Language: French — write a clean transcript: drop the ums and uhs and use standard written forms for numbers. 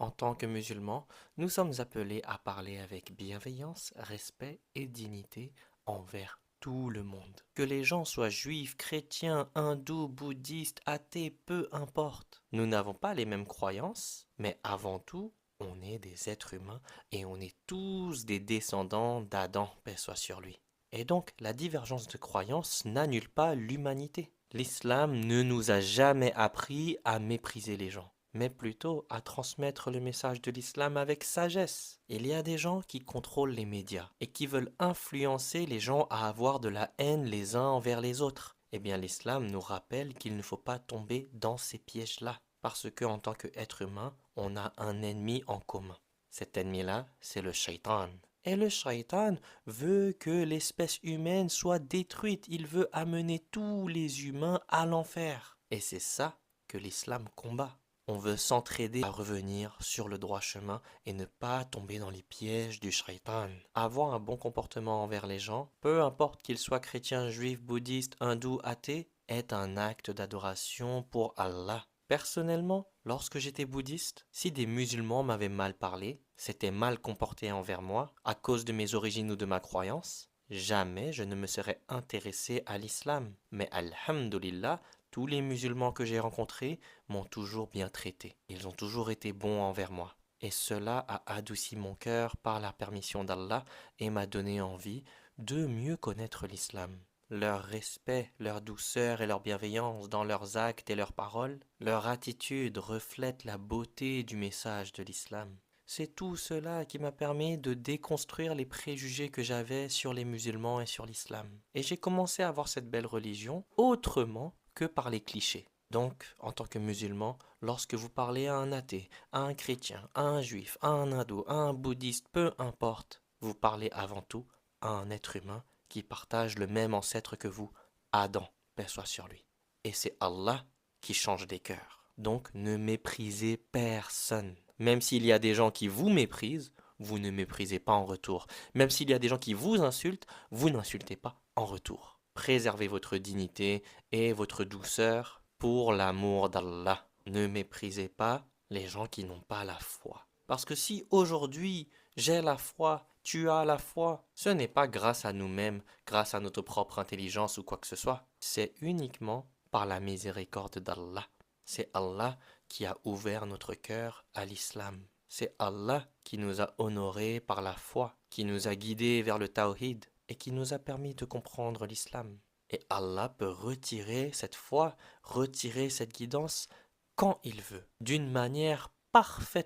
En tant que musulmans, nous sommes appelés à parler avec bienveillance, respect et dignité envers tout le monde. Que les gens soient juifs, chrétiens, hindous, bouddhistes, athées, peu importe. Nous n'avons pas les mêmes croyances, mais avant tout, on est des êtres humains et on est tous des descendants d'Adam, paix soit sur lui. Et donc, la divergence de croyances n'annule pas l'humanité. L'islam ne nous a jamais appris à mépriser les gens, mais plutôt à transmettre le message de l'islam avec sagesse. Il y a des gens qui contrôlent les médias et qui veulent influencer les gens à avoir de la haine les uns envers les autres. Eh bien, l'islam nous rappelle qu'il ne faut pas tomber dans ces pièges-là, parce que en tant qu'être humain, on a un ennemi en commun. Cet ennemi-là, c'est le shaitan. Et le shaitan veut que l'espèce humaine soit détruite. Il veut amener tous les humains à l'enfer. Et c'est ça que l'islam combat. On veut s'entraider à revenir sur le droit chemin et ne pas tomber dans les pièges du shaitan. Avoir un bon comportement envers les gens, peu importe qu'ils soient chrétiens, juifs, bouddhistes, hindous, athées, est un acte d'adoration pour Allah. Personnellement, lorsque j'étais bouddhiste, si des musulmans m'avaient mal parlé, s'étaient mal comportés envers moi, à cause de mes origines ou de ma croyance, jamais je ne me serais intéressé à l'islam. Mais alhamdulillah, tous les musulmans que j'ai rencontrés m'ont toujours bien traité. Ils ont toujours été bons envers moi. Et cela a adouci mon cœur par la permission d'Allah et m'a donné envie de mieux connaître l'islam. Leur respect, leur douceur et leur bienveillance dans leurs actes et leurs paroles, leur attitude reflète la beauté du message de l'islam. C'est tout cela qui m'a permis de déconstruire les préjugés que j'avais sur les musulmans et sur l'islam. Et j'ai commencé à voir cette belle religion autrement que par les clichés. Donc, en tant que musulman, lorsque vous parlez à un athée, à un chrétien, à un juif, à un hindou, à un bouddhiste, peu importe, vous parlez avant tout à un être humain qui partage le même ancêtre que vous, Adam, paix soit sur lui. Et c'est Allah qui change des cœurs. Donc ne méprisez personne. Même s'il y a des gens qui vous méprisent, vous ne méprisez pas en retour. Même s'il y a des gens qui vous insultent, vous n'insultez pas en retour. Préservez votre dignité et votre douceur pour l'amour d'Allah. Ne méprisez pas les gens qui n'ont pas la foi. Parce que si aujourd'hui j'ai la foi, tu as la foi, ce n'est pas grâce à nous-mêmes, grâce à notre propre intelligence ou quoi que ce soit. C'est uniquement par la miséricorde d'Allah. C'est Allah qui a ouvert notre cœur à l'islam. C'est Allah qui nous a honorés par la foi, qui nous a guidés vers le tawhid et qui nous a permis de comprendre l'islam. Et Allah peut retirer cette foi, retirer cette guidance quand il veut, d'une manière parfaite.